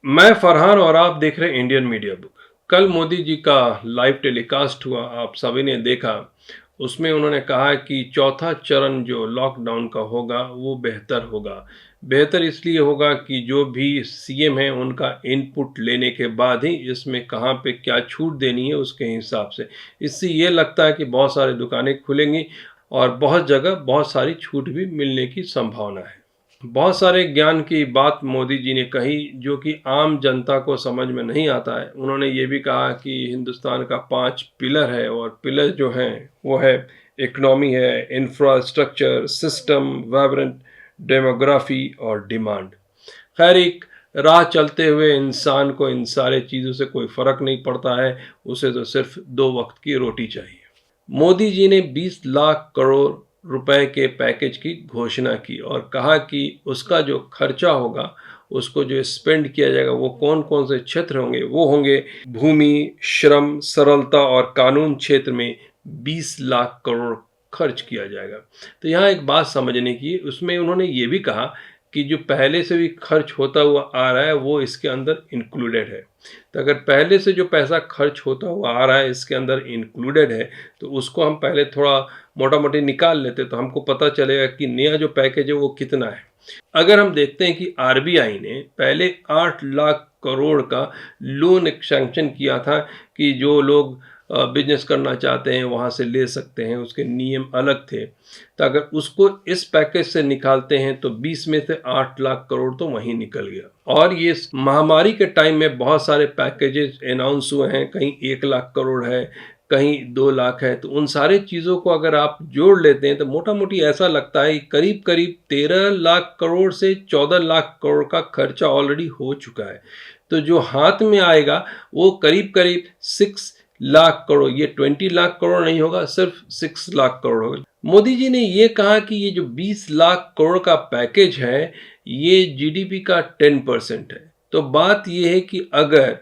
मैं फरहान और आप देख रहे हैं इंडियन मीडिया बुक। कल मोदी जी का लाइव टेलीकास्ट हुआ, आप सभी ने देखा। उसमें उन्होंने कहा कि चौथा चरण जो लॉकडाउन का होगा वो बेहतर होगा। बेहतर इसलिए होगा कि जो भी सीएम है उनका इनपुट लेने के बाद ही इसमें कहाँ पे क्या छूट देनी है उसके हिसाब से। इससे ये लगता है कि बहुत सारी दुकानें खुलेंगी और बहुत जगह बहुत सारी छूट भी मिलने की संभावना है। बहुत सारे ज्ञान की बात मोदी जी ने कही जो कि आम जनता को समझ में नहीं आता है। उन्होंने ये भी कहा कि हिंदुस्तान का 5 पिलर है और पिलर जो हैं वो है इकोनॉमी है, इंफ्रास्ट्रक्चर, सिस्टम, वाइब्रेंट डेमोग्राफी और डिमांड। खैर, एक राह चलते हुए इंसान को इन सारे चीज़ों से कोई फ़र्क नहीं पड़ता है, उसे तो सिर्फ 2 वक्त की रोटी चाहिए। मोदी जी ने 20 लाख करोड़ रुपए के पैकेज की घोषणा की और कहा कि उसका जो खर्चा होगा, उसको जो स्पेंड किया जाएगा, वो कौन कौन से क्षेत्र होंगे, वो होंगे भूमि, श्रम, सरलता और कानून क्षेत्र में 20 लाख करोड़ खर्च किया जाएगा। तो यहाँ एक बात समझने की, उसमें उन्होंने ये भी कहा कि जो पहले से भी खर्च होता हुआ आ रहा है वो इसके अंदर इंक्लूडेड है। तो अगर पहले से जो पैसा खर्च होता हुआ आ रहा है इसके अंदर इंक्लूडेड है, तो उसको हम पहले थोड़ा मोटा मोटी निकाल लेते तो हमको पता चलेगा कि नया जो पैकेज है वो कितना है। अगर हम देखते हैं कि आरबीआई ने पहले 8 लाख करोड़ का लोन सैंक्शन किया था कि जो लोग बिजनेस करना चाहते हैं वहाँ से ले सकते हैं, उसके नियम अलग थे। तो अगर उसको इस पैकेज से निकालते हैं तो 20 में से 8 लाख करोड़ तो वहीं निकल गया। और ये महामारी के टाइम में बहुत सारे पैकेजेस अनाउंस हुए हैं, कहीं 1 लाख करोड़ है, कहीं 2 लाख है। तो उन सारे चीज़ों को अगर आप जोड़ लेते हैं तो मोटा मोटी ऐसा लगता है करीब करीब 13 लाख करोड़ से 14 लाख करोड़ का खर्चा ऑलरेडी हो चुका है। तो जो हाथ में आएगा वो करीब करीब 6 लाख करोड़, ये 20 लाख करोड़ नहीं होगा, सिर्फ 6 लाख करोड़ होगा। मोदी जी ने ये कहा कि ये जो 20 लाख करोड़ का पैकेज है ये जीडीपी का 10% है। तो बात ये है कि अगर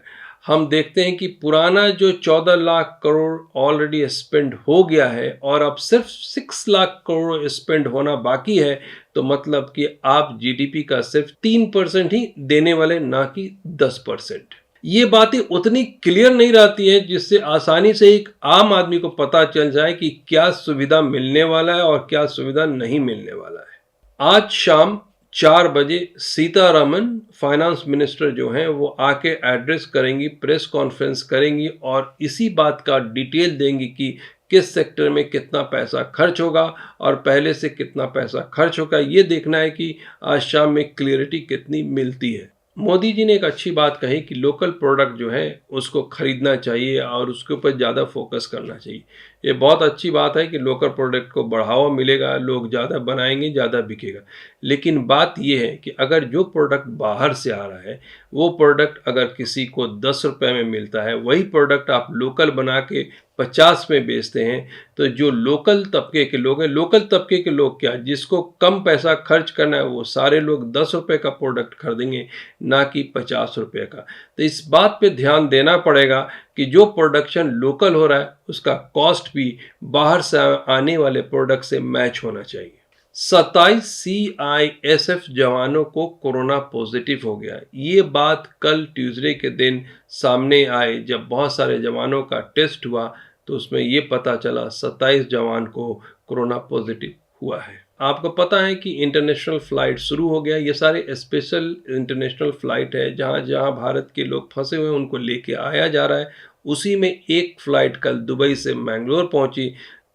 हम देखते हैं कि पुराना जो 14 लाख करोड़ ऑलरेडी स्पेंड हो गया है और अब सिर्फ 6 लाख करोड़ स्पेंड होना बाकी है, तो मतलब कि आप जीडीपी का सिर्फ 3% ही देने वाले, ना कि 10%। ये बातें उतनी क्लियर नहीं रहती है जिससे आसानी से एक आम आदमी को पता चल जाए कि क्या सुविधा मिलने वाला है और क्या सुविधा नहीं मिलने वाला है। आज शाम 4 बजे सीतारमन फाइनेंस मिनिस्टर जो हैं वो आके एड्रेस करेंगी, प्रेस कॉन्फ्रेंस करेंगी और इसी बात का डिटेल देंगी कि किस सेक्टर में कितना पैसा खर्च होगा और पहले से कितना पैसा खर्च होगा। ये देखना है कि आज शाम में क्लियरिटी कितनी मिलती है। मोदी जी ने एक अच्छी बात कही कि लोकल प्रोडक्ट जो है उसको खरीदना चाहिए और उसके ऊपर ज़्यादा फोकस करना चाहिए। ये बहुत अच्छी बात है कि लोकल प्रोडक्ट को बढ़ावा मिलेगा, लोग ज़्यादा बनाएंगे, ज़्यादा बिकेगा। लेकिन बात ये है कि अगर जो प्रोडक्ट बाहर से आ रहा है वो प्रोडक्ट अगर किसी को 10 रुपये में मिलता है, वही प्रोडक्ट आप लोकल बना के 50 में बेचते हैं, तो जो लोकल तबके के लोग हैं, लोकल तबके के लोग क्या, जिसको कम पैसा खर्च करना है, वो सारे लोग 10 रुपये का प्रोडक्ट खरीदेंगे, ना कि 50 रुपये का। तो इस बात पे ध्यान देना पड़ेगा कि जो प्रोडक्शन लोकल हो रहा है उसका कॉस्ट भी बाहर से आने वाले प्रोडक्ट से मैच होना चाहिए। 27 सीआईएसएफ जवानों को कोरोना पॉजिटिव हो गया। ये बात कल ट्यूसडे के दिन सामने आई जब बहुत सारे जवानों का टेस्ट हुआ, तो उसमें ये पता चला 27 जवान को कोरोना पॉजिटिव हुआ है। आपको पता है कि इंटरनेशनल फ़्लाइट शुरू हो गया। ये सारे स्पेशल इंटरनेशनल फ़्लाइट है, जहाँ जहाँ भारत के लोग फंसे हुए हैं उनको लेके आया जा रहा है। उसी में एक फ़्लाइट कल दुबई से मैंगलोर पहुंची,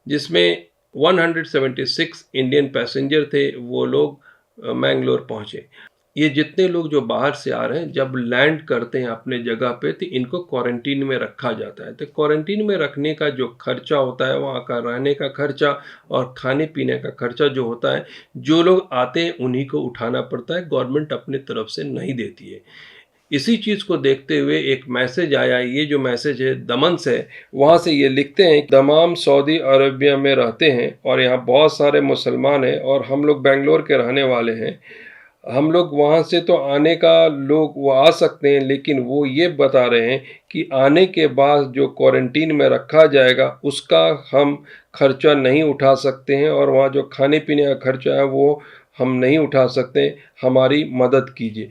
जिसमें 176 इंडियन पैसेंजर थे। वो लोग मैंगलोर पहुंचे। ये जितने लोग जो बाहर से आ रहे हैं जब लैंड करते हैं अपने जगह पे तो इनको क्वारंटीन में रखा जाता है। तो क्वारंटीन में रखने का जो खर्चा होता है, वहाँ का रहने का खर्चा और खाने पीने का खर्चा जो होता है, जो लोग आते हैं उन्हीं को उठाना पड़ता है, गवर्नमेंट अपनी तरफ से नहीं देती है। इसी चीज़ को देखते हुए एक मैसेज आया। ये जो मैसेज है दमन से, वहाँ से ये लिखते हैं, तमाम सऊदी अरबिया में रहते हैं और यहाँ बहुत सारे मुसलमान हैं और हम लोग बेंगलोर के रहने वाले हैं। हम लोग वहाँ से तो आने का लोग वो आ सकते हैं, लेकिन वो ये बता रहे हैं कि आने के बाद जो क्वारंटीन में रखा जाएगा उसका हम खर्चा नहीं उठा सकते हैं और वहाँ जो खाने पीने का खर्चा है वो हम नहीं उठा सकते, हमारी मदद कीजिए।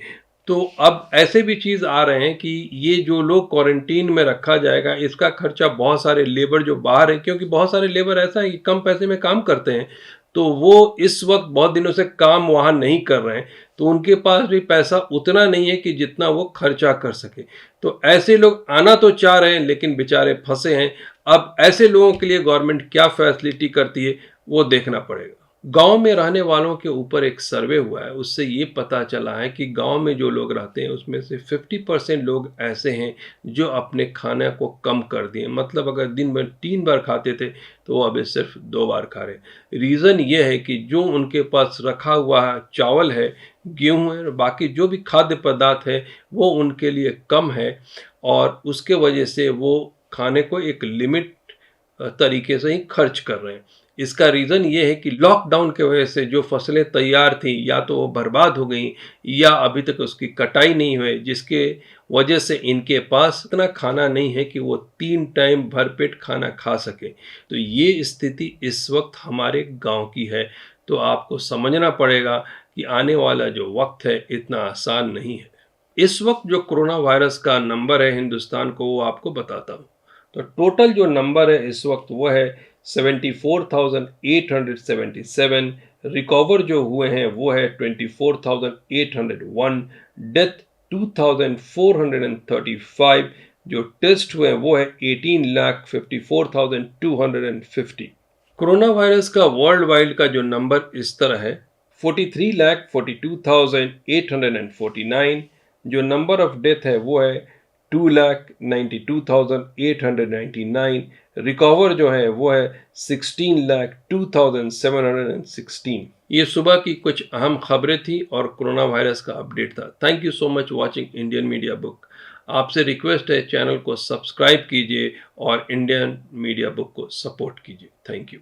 तो अब ऐसे भी चीज़ आ रहे हैं कि ये जो लोग क्वारंटीन में रखा जाएगा, इसका खर्चा बहुत सारे लेबर जो बाहर हैं, क्योंकि बहुत सारे लेबर ऐसा है कि कम पैसे में काम करते हैं, तो वो इस वक्त बहुत दिनों से काम वहाँ नहीं कर रहे हैं, तो उनके पास भी पैसा उतना नहीं है कि जितना वो खर्चा कर सके। तो ऐसे लोग आना तो चाह रहे हैं, लेकिन बेचारे फंसे हैं। अब ऐसे लोगों के लिए गवर्नमेंट क्या फैसिलिटी करती है, वो देखना पड़ेगा। गांव में रहने वालों के ऊपर एक सर्वे हुआ है, उससे ये पता चला है कि गांव में जो लोग रहते हैं उसमें से 50% लोग ऐसे हैं जो अपने खाने को कम कर दिए। मतलब अगर दिन में 3 बार खाते थे तो वो अभी सिर्फ 2 बार खा रहे। रीज़न ये है कि जो उनके पास रखा हुआ चावल है, गेहूँ है, बाकी जो भी खाद्य पदार्थ है वो उनके लिए कम है, और उसके वजह से वो खाने को एक लिमिट तरीके से ही खर्च कर रहे हैं। इसका रीज़न ये है कि लॉकडाउन की वजह से जो फसलें तैयार थी या तो वो बर्बाद हो गई या अभी तक उसकी कटाई नहीं हुई, जिसके वजह से इनके पास इतना खाना नहीं है कि वो 3 टाइम भरपेट खाना खा सके। तो ये स्थिति इस वक्त हमारे गांव की है। तो आपको समझना पड़ेगा कि आने वाला जो वक्त है इतना आसान नहीं है। इस वक्त जो कोरोना वायरस का नंबर है हिंदुस्तान को, वो आपको बताता हूँ। तो टोटल जो नंबर है इस वक्त वो है 74,877। रिकवर जो हुए हैं वो है 24,801। डेथ 2,435। जो टेस्ट हुए हैं वो है 18,54,250। कोरोना वायरस का वर्ल्ड वाइड का जो नंबर इस तरह है 43,42,849। जो नंबर ऑफ डेथ है वो है 2,92,899। रिकवर जो है वो है 16,02,716। ये सुबह की कुछ अहम खबरें थी और कोरोना वायरस का अपडेट था। Thank you so much watching Indian media book. आपसे रिक्वेस्ट है, चैनल को सब्सक्राइब कीजिए और इंडियन मीडिया बुक को सपोर्ट कीजिए। Thank you.